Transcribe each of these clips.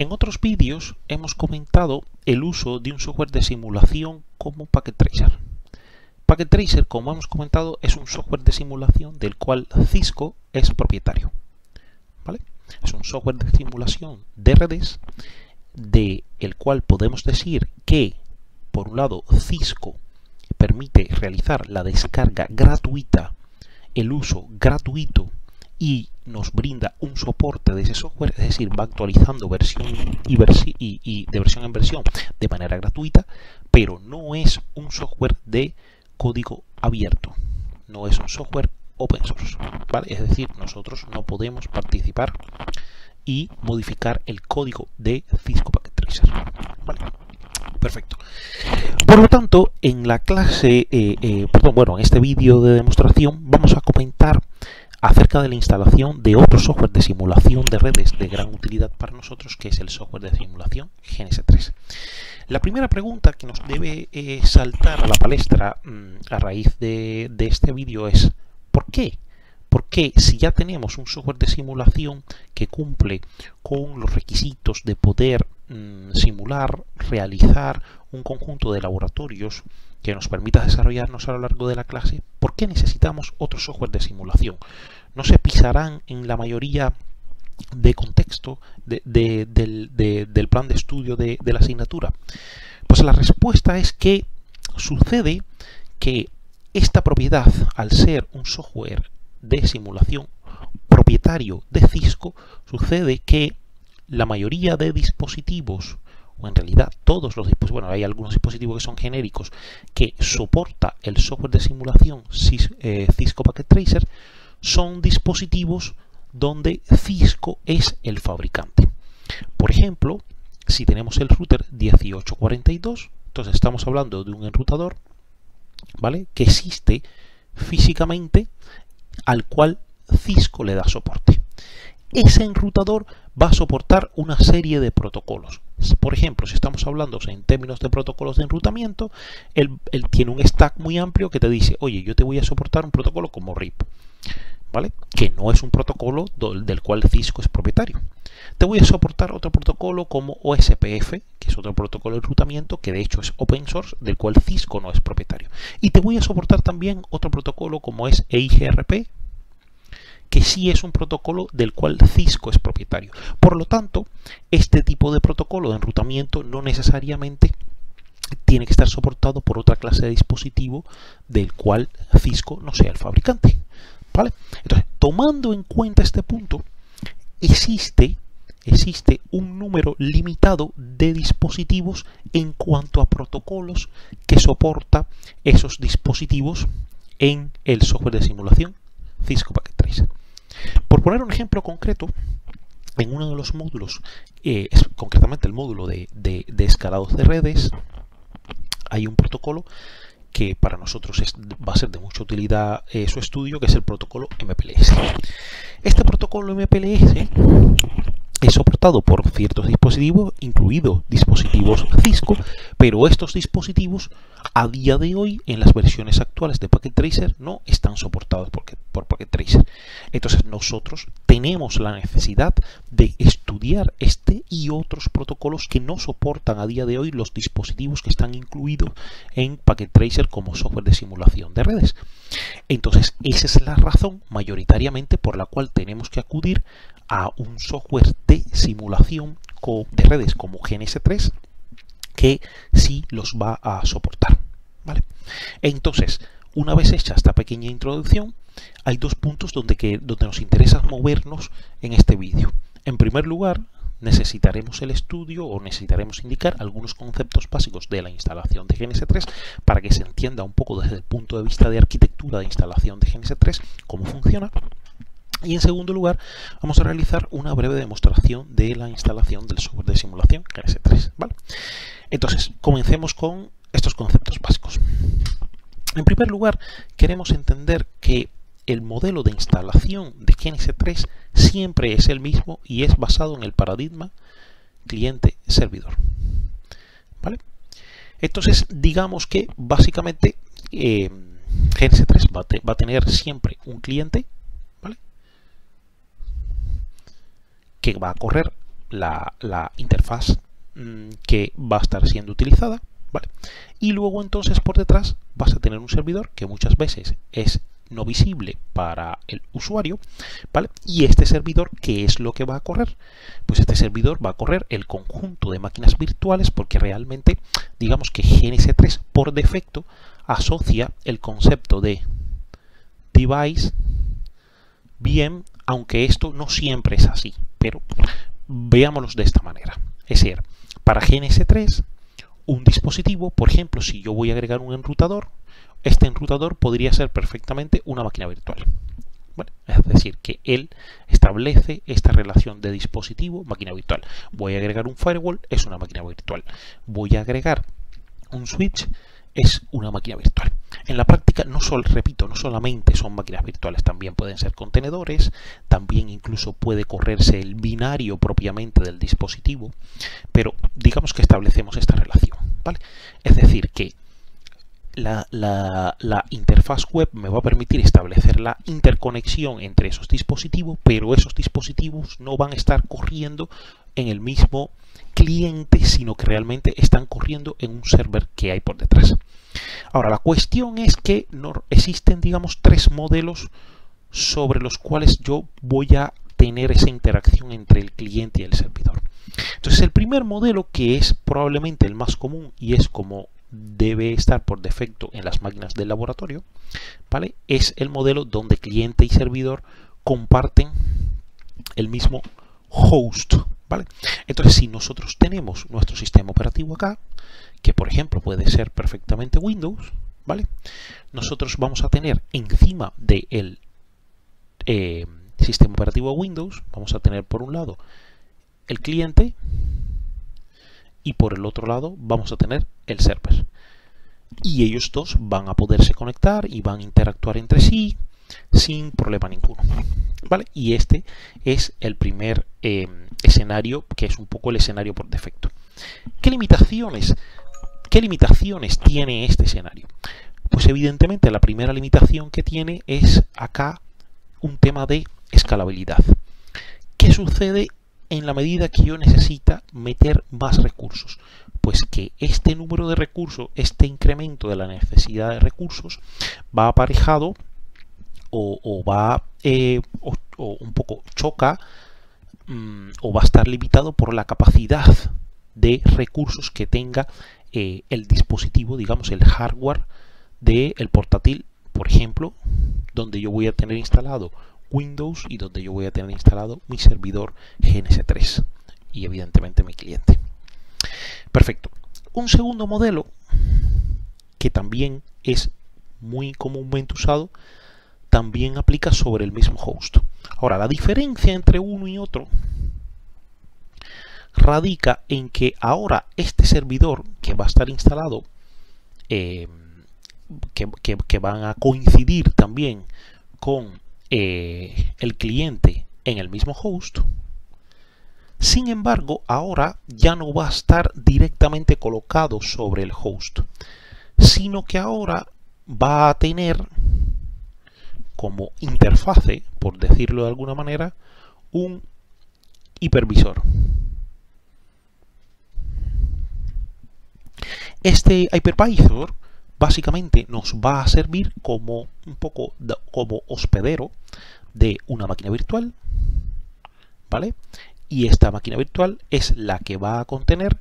En otros vídeos hemos comentado el uso de un software de simulación como Packet Tracer. Packet Tracer, como hemos comentado, es un software de simulación del cual Cisco es propietario. ¿Vale? Es un software de simulación de redes del cual podemos decir que, por un lado, Cisco permite realizar la descarga gratuita, el uso gratuito, y nos brinda un soporte de ese software, es decir, va actualizando versión y de versión en versión de manera gratuita, pero no es un software de código abierto, no es un software open source, ¿vale? Es decir, nosotros no podemos participar y modificar el código de Cisco Packet Tracer, ¿vale? Perfecto. Por lo tanto, en la clase, en este vídeo de demostración vamos a comentar acerca de la instalación de otro software de simulación de redes de gran utilidad para nosotros, que es el software de simulación GNS3. La primera pregunta que nos debe saltar a la palestra a raíz de este vídeo es ¿por qué? Porque si ya tenemos un software de simulación que cumple con los requisitos de poder simular, realizar un conjunto de laboratorios que nos permita desarrollarnos a lo largo de la clase, ¿por qué necesitamos otro software de simulación? ¿No se pisarán en la mayoría de contexto del plan de estudio de la asignatura? Pues la respuesta es que sucede que esta propiedad, al ser un software de simulación propietario de Cisco, sucede que la mayoría de dispositivos, o en realidad todos los dispositivos, bueno, hay algunos dispositivos que son genéricos, que soporta el software de simulación Cisco Packet Tracer, son dispositivos donde Cisco es el fabricante. Por ejemplo, si tenemos el router 1842, entonces estamos hablando de un enrutador, ¿vale?, que existe físicamente, al cual Cisco le da soporte. Ese enrutador va a soportar una serie de protocolos. Por ejemplo, si estamos hablando en términos de protocolos de enrutamiento, él tiene un stack muy amplio que te dice, oye, yo te voy a soportar un protocolo como RIP, ¿vale?, que no es un protocolo del cual Cisco es propietario. Te voy a soportar otro protocolo como OSPF, que es otro protocolo de enrutamiento que de hecho es open source, del cual Cisco no es propietario. Y te voy a soportar también otro protocolo como es EIGRP, que sí es un protocolo del cual Cisco es propietario. Por lo tanto, este tipo de protocolo de enrutamiento no necesariamente tiene que estar soportado por otra clase de dispositivo del cual Cisco no sea el fabricante, ¿vale? Entonces, tomando en cuenta este punto, existe un número limitado de dispositivos en cuanto a protocolos que soporta esos dispositivos en el software de simulación Cisco Packet Tracer. Por poner un ejemplo concreto, en uno de los módulos, concretamente el módulo de escalados de redes, hay un protocolo que para nosotros va a ser de mucha utilidad su estudio, que es el protocolo MPLS. Este protocolo MPLS es soportado por ciertos dispositivos, incluidos dispositivos Cisco, pero estos dispositivos a día de hoy, en las versiones actuales de Packet Tracer, no están soportados por Packet Tracer. Entonces nosotros tenemos la necesidad de estudiar este y otros protocolos que no soportan a día de hoy los dispositivos que están incluidos en Packet Tracer como software de simulación de redes. Entonces esa es la razón mayoritariamente por la cual tenemos que acudir a un software de simulación de redes como GNS3, que sí los va a soportar, ¿vale? Entonces, una vez hecha esta pequeña introducción, hay dos puntos donde nos interesa movernos en este vídeo. En primer lugar, necesitaremos el estudio o necesitaremos indicar algunos conceptos básicos de la instalación de GNS3 para que se entienda un poco desde el punto de vista de arquitectura de instalación de GNS3 cómo funciona. Y en segundo lugar, vamos a realizar una breve demostración de la instalación del software de simulación GNS3, ¿vale? Entonces, comencemos con estos conceptos básicos. En primer lugar, queremos entender que el modelo de instalación de GNS3 siempre es el mismo y es basado en el paradigma cliente-servidor, ¿vale? Entonces, digamos que básicamente GNS3 va a tener siempre un cliente, ¿vale?, que va a correr la interfaz que va a estar siendo utilizada, ¿vale? Y luego entonces por detrás vas a tener un servidor que muchas veces es no visible para el usuario, ¿vale? Y este servidor, ¿qué es lo que va a correr? Pues este servidor va a correr el conjunto de máquinas virtuales, porque realmente digamos que GNS3 por defecto asocia el concepto de device VM, aunque esto no siempre es así, pero veámoslo de esta manera. Es decir, para GNS3 un dispositivo, por ejemplo, si yo voy a agregar un enrutador, este enrutador podría ser perfectamente una máquina virtual. ¿Vale? Es decir, que él establece esta relación de dispositivo-máquina virtual. Voy a agregar un firewall, es una máquina virtual. Voy a agregar un switch, es una máquina virtual. En la práctica, no solamente son máquinas virtuales, también pueden ser contenedores, también incluso puede correrse el binario propiamente del dispositivo, pero digamos que establecemos esta relación, ¿vale? Es decir, que la interfaz web me va a permitir establecer la interconexión entre esos dispositivos, pero esos dispositivos no van a estar corriendo en el mismo cliente, sino que realmente están corriendo en un server que hay por detrás. Ahora, la cuestión es que no existen, digamos, tres modelos sobre los cuales yo voy a tener esa interacción entre el cliente y el servidor. Entonces, el primer modelo, que es probablemente el más común y es como debe estar por defecto en las máquinas del laboratorio, ¿vale? Es el modelo donde cliente y servidor comparten el mismo host, ¿vale? Entonces, si nosotros tenemos nuestro sistema operativo acá, que por ejemplo puede ser perfectamente Windows, ¿vale? Nosotros vamos a tener encima del sistema operativo Windows, vamos a tener por un lado el cliente y por el otro lado vamos a tener el server. Y ellos dos van a poderse conectar y van a interactuar entre sí sin problema ninguno, ¿vale? Y este es el primer escenario, que es un poco el escenario por defecto. ¿Qué limitaciones tiene este escenario? Pues evidentemente la primera limitación que tiene es acá un tema de escalabilidad. ¿Qué sucede en la medida que yo necesita meter más recursos? Pues que este número de recursos, este incremento de la necesidad de recursos va aparejado o un poco choca o va a estar limitado por la capacidad de recursos que tenga el dispositivo, digamos el hardware del portátil, por ejemplo, donde yo voy a tener instalado Windows y donde yo voy a tener instalado mi servidor GNS3 y evidentemente mi cliente. Perfecto. Un segundo modelo que también es muy comúnmente usado, también aplica sobre el mismo host. Ahora, la diferencia entre uno y otro radica en que ahora este servidor que va a estar instalado, que van a coincidir también con el cliente en el mismo host, sin embargo, ahora ya no va a estar directamente colocado sobre el host, sino que ahora va a tener como interfase, por decirlo de alguna manera, un hipervisor. Este hipervisor básicamente nos va a servir como un poco como hospedero de una máquina virtual, ¿vale? Y esta máquina virtual es la que va a contener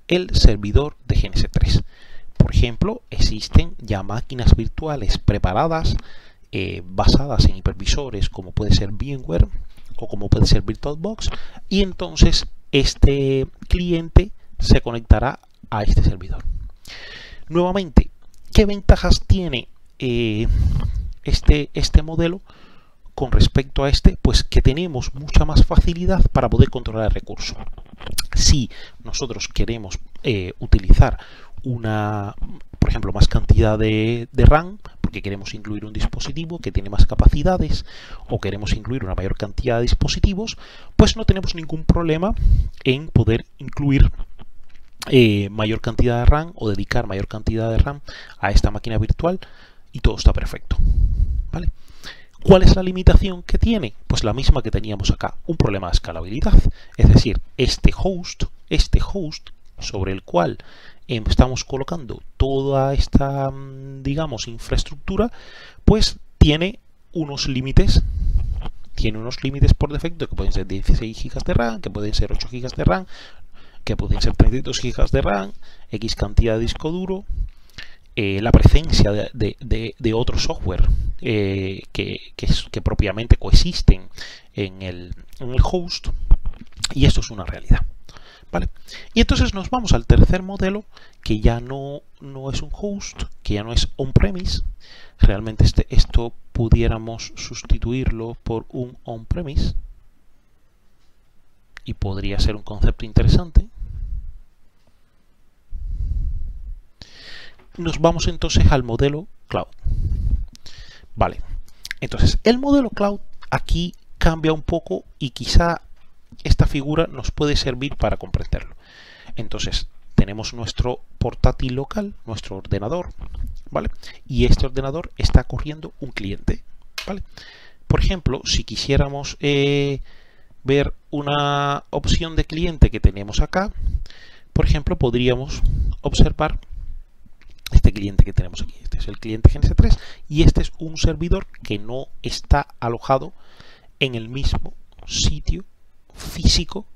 el servidor de GNS3. Por ejemplo, existen ya máquinas virtuales preparadas basadas en hipervisores, como puede ser VMware o como puede ser VirtualBox, y entonces este cliente se conectará a este servidor. Nuevamente, ¿qué ventajas tiene este modelo con respecto a este? Pues que tenemos mucha más facilidad para poder controlar el recurso. Si nosotros queremos utilizar por ejemplo, más cantidad de RAM, porque queremos incluir un dispositivo que tiene más capacidades, o queremos incluir una mayor cantidad de dispositivos, pues no tenemos ningún problema en poder incluir mayor cantidad de RAM o dedicar mayor cantidad de RAM a esta máquina virtual y todo está perfecto, ¿vale? ¿Cuál es la limitación que tiene? Pues la misma que teníamos acá, un problema de escalabilidad. Es decir, este host sobre el cual estamos colocando toda esta, digamos, infraestructura, pues tiene unos límites. Tiene unos límites por defecto que pueden ser 16 GB de RAM, que pueden ser 8 GB de RAM, que pueden ser 32 GB de RAM, X cantidad de disco duro, la presencia de otro software que propiamente coexisten en el host, y esto es una realidad. ¿Vale? Y entonces nos vamos al tercer modelo, que ya no es un host, que ya no es on-premise. Realmente esto pudiéramos sustituirlo por un on-premise y podría ser un concepto interesante. Nos vamos entonces al modelo cloud. Vale, entonces el modelo cloud aquí cambia un poco y quizá esta figura nos puede servir para comprenderlo. Entonces tenemos nuestro portátil local, nuestro ordenador, ¿vale? Y este ordenador está corriendo un cliente, ¿vale? Por ejemplo, si quisiéramos ver una opción de cliente que tenemos acá, por ejemplo, podríamos observar este cliente que tenemos aquí. Este es el cliente GNS3 y este es un servidor que no está alojado en el mismo sitio físico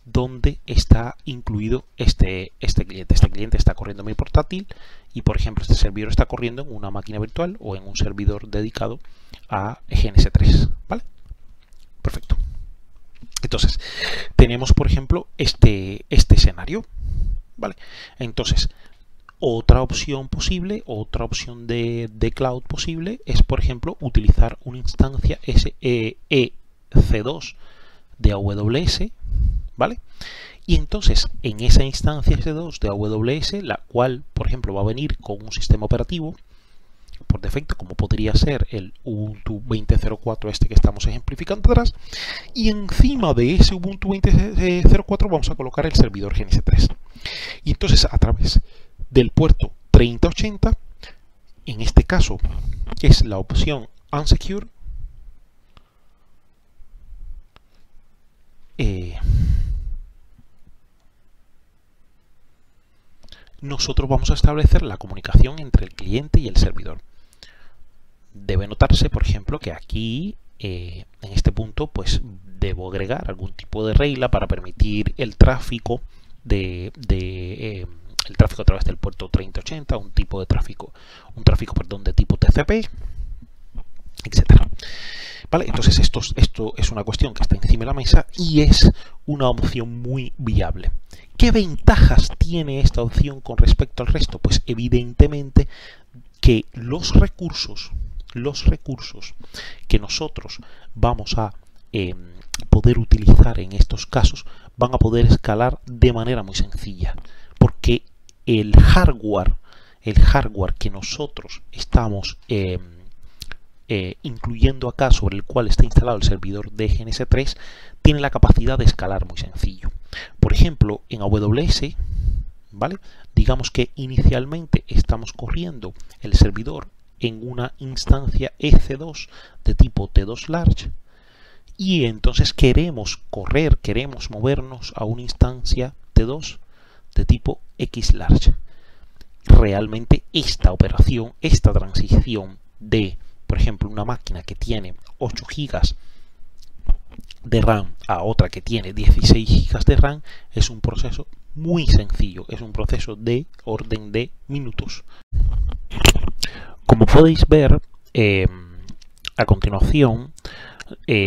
donde está incluido este cliente. Este cliente está corriendo en mi portátil y, por ejemplo, este servidor está corriendo en una máquina virtual o en un servidor dedicado a GNS3, ¿vale? Perfecto. Entonces, tenemos, por ejemplo, este escenario, ¿vale? Entonces, otra opción posible, otra opción de cloud posible es, por ejemplo, utilizar una instancia EC2 de AWS, ¿vale? Y entonces en esa instancia EC2 de AWS, la cual, por ejemplo, va a venir con un sistema operativo por defecto, como podría ser el Ubuntu 20.04 este que estamos ejemplificando atrás, y encima de ese Ubuntu 20.04 vamos a colocar el servidor GNS3. Y entonces a través del puerto 3080, en este caso es la opción Unsecure, nosotros vamos a establecer la comunicación entre el cliente y el servidor. Debe notarse, por ejemplo, que aquí en este punto pues debo agregar algún tipo de regla para permitir el tráfico el tráfico a través del puerto 3080, un tráfico de tipo TCP, etcétera. ¿Vale? Entonces esto es una cuestión que está encima de la mesa y es una opción muy viable. ¿Qué ventajas tiene esta opción con respecto al resto? Pues evidentemente que los recursos que nosotros vamos a poder utilizar en estos casos van a poder escalar de manera muy sencilla, porque el hardware que nosotros estamos incluyendo acá, sobre el cual está instalado el servidor de GNS3, tiene la capacidad de escalar muy sencillo. Por ejemplo, en AWS, ¿vale? Digamos que inicialmente estamos corriendo el servidor en una instancia EC2 de tipo T2 Large y entonces queremos movernos a una instancia T2 de tipo X Large. Realmente esta operación, esta transición de, por ejemplo, una máquina que tiene 8 GB de RAM a otra que tiene 16 GB de RAM es un proceso muy sencillo, es un proceso de orden de minutos. Como podéis ver, a continuación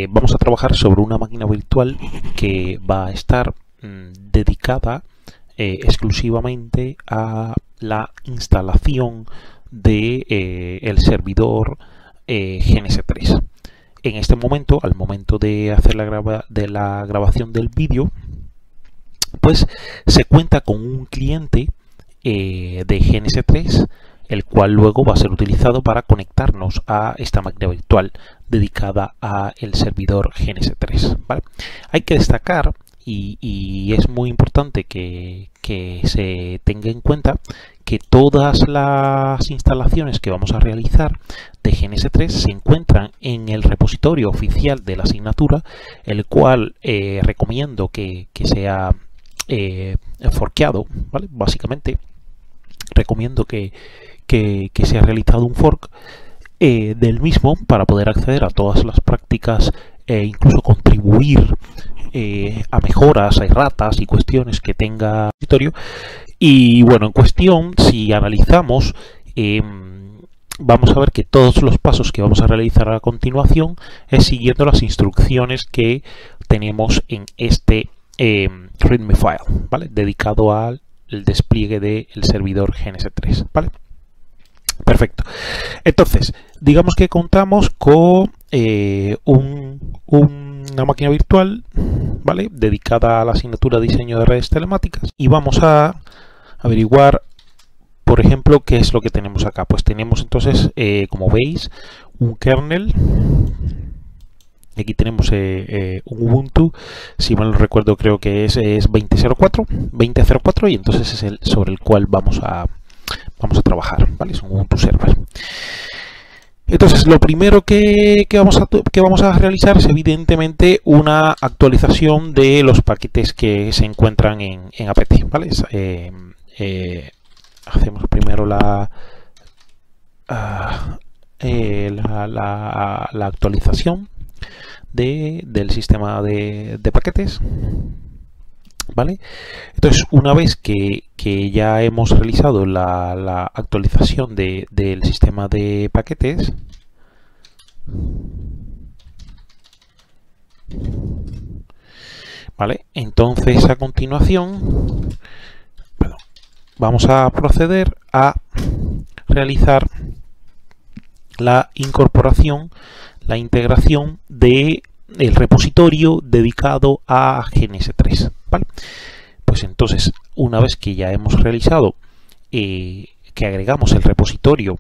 vamos a trabajar sobre una máquina virtual que va a estar dedicada exclusivamente a la instalación de el servidor GNS3. En este momento, al momento de hacer la grabación del vídeo, pues se cuenta con un cliente de GNS3, el cual luego va a ser utilizado para conectarnos a esta máquina virtual dedicada al servidor GNS3, ¿vale? Hay que destacar, y es muy importante que se tenga en cuenta, que todas las instalaciones que vamos a realizar de GNS3 se encuentran en el repositorio oficial de la asignatura, el cual recomiendo que sea forkeado, ¿vale? Básicamente recomiendo que se ha realizado un fork del mismo para poder acceder a todas las prácticas e incluso contribuir a mejoras, a erratas y cuestiones que tenga el repositorio. Y bueno, en cuestión, si analizamos, vamos a ver que todos los pasos que vamos a realizar a continuación es siguiendo las instrucciones que tenemos en este README file, ¿vale? Dedicado al despliegue del servidor GNS3, ¿vale? Perfecto. Entonces, digamos que contamos con una máquina virtual, ¿vale? Dedicada a la asignatura de diseño de redes telemáticas, y vamos a averiguar, por ejemplo, qué es lo que tenemos acá. Pues tenemos entonces, como veis, un kernel. Aquí tenemos un Ubuntu, si mal no recuerdo creo que es 20.04, y entonces es el sobre el cual vamos a trabajar, ¿vale? Es un Ubuntu Server. Entonces, lo primero que vamos a realizar es evidentemente una actualización de los paquetes que se encuentran en apt, ¿vale? Hacemos primero la actualización del sistema de paquetes, ¿vale? Entonces, una vez que ya hemos realizado la actualización del sistema de paquetes, ¿vale? Entonces, a continuación, vamos a proceder a realizar la incorporación, la integración del repositorio dedicado a GNS3, ¿vale? Pues entonces, una vez que ya hemos realizado, que agregamos el repositorio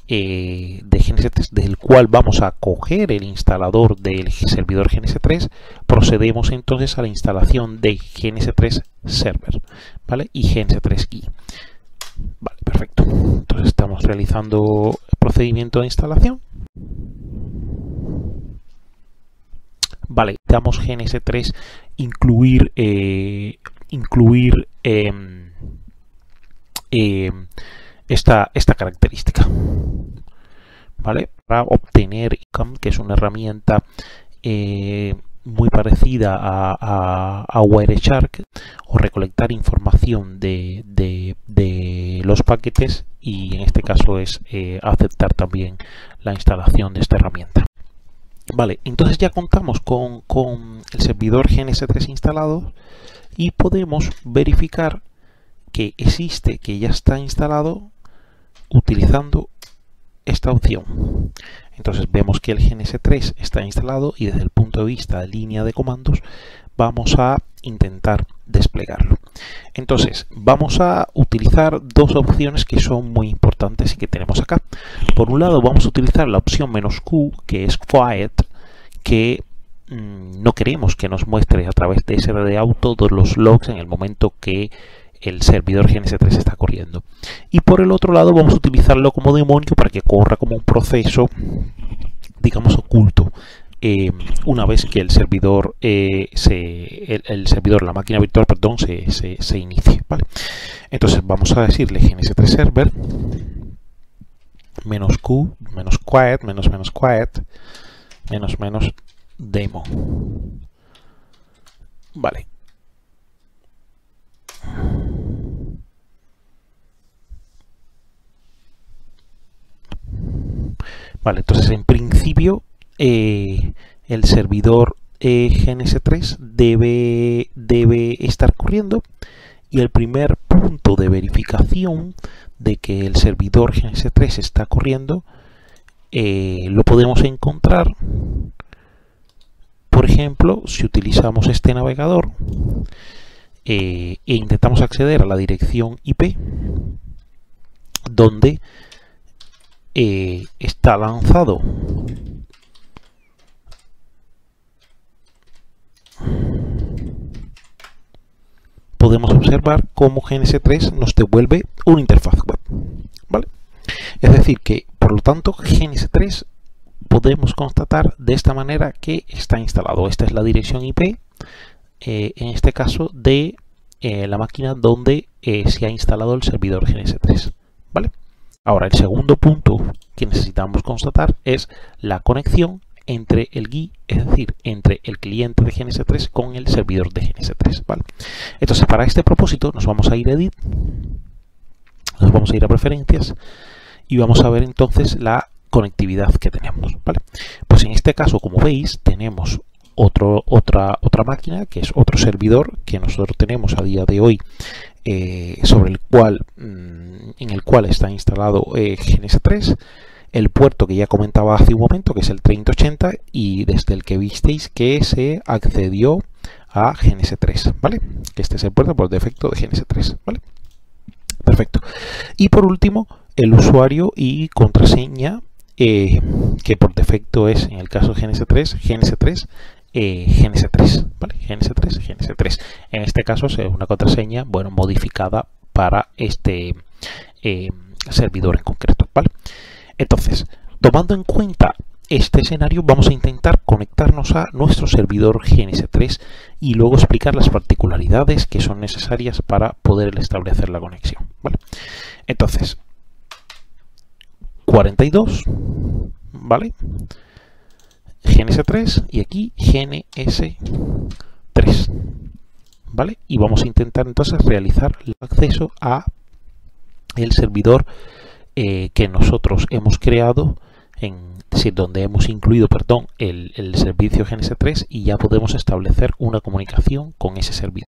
de GNS3, del cual vamos a coger el instalador del servidor GNS3, procedemos entonces a la instalación de GNS3 Server, ¿vale? Y GNS3i. Vale, perfecto. Entonces estamos realizando el procedimiento de instalación. Vale, damos GNS3 incluir esta característica, ¿vale? Para obtener ICAM, que es una herramienta muy parecida a Wireshark, o recolectar información de los paquetes, y en este caso es aceptar también la instalación de esta herramienta. Vale, entonces ya contamos con el servidor GNS3 instalado y podemos verificar que existe, que ya está instalado utilizando esta opción. Entonces vemos que el GNS3 está instalado y desde el punto de vista de línea de comandos vamos a intentar desplegarlo. Entonces vamos a utilizar dos opciones que son muy importantes y que tenemos acá. Por un lado vamos a utilizar la opción "-q", que es quiet, que no queremos que nos muestre a través de srdout todos los logs en el momento que el servidor GNS3 está corriendo. Y por el otro lado vamos a utilizarlo como demonio para que corra como un proceso, digamos, oculto, una vez que el servidor, la máquina virtual, perdón, se inicie, ¿vale? Entonces vamos a decirle GNS3 Server "-q", "-quiet", "-quiet", "-demo". Vale. Vale, entonces en principio el servidor GNS3 debe estar corriendo, y el primer punto de verificación de que el servidor GNS3 está corriendo lo podemos encontrar, por ejemplo, si utilizamos este navegador e intentamos acceder a la dirección IP donde está lanzado podemos observar cómo GNS3 nos devuelve una interfaz web. ¿vale? Es decir, que por lo tanto GNS3 podemos constatar de esta manera que está instalado. Esta es la dirección IP, en este caso de la máquina donde se ha instalado el servidor GNS3, ¿vale? Ahora, el segundo punto que necesitamos constatar es la conexión entre el GUI, es decir, entre el cliente de GNS3 con el servidor de GNS3, ¿vale? Entonces, para este propósito nos vamos a ir a Edit, nos vamos a ir a Preferencias y vamos a ver entonces la conectividad que tenemos, ¿vale? Pues en este caso, como veis, tenemos otra máquina, que es otro servidor que nosotros tenemos a día de hoy, sobre el cual, en el cual está instalado GNS3, el puerto que ya comentaba hace un momento, que es el 3080, y desde el que visteis que se accedió a GNS3, ¿vale? Que este es el puerto por defecto de GNS3, ¿vale? Perfecto. Y por último, el usuario y contraseña, que por defecto es, en el caso de GNS3, ¿vale? GNS3. En este caso es una contraseña, bueno, modificada para este servidor en concreto, ¿vale? Entonces, tomando en cuenta este escenario, vamos a intentar conectarnos a nuestro servidor GNS3 y luego explicar las particularidades que son necesarias para poder establecer la conexión, ¿vale? Entonces, 42, ¿vale? GNS3 y aquí GNS3, ¿vale? Y vamos a intentar entonces realizar el acceso a el servidor que nosotros hemos creado, es decir, donde hemos incluido, perdón, el servicio GNS3, y ya podemos establecer una comunicación con ese servicio.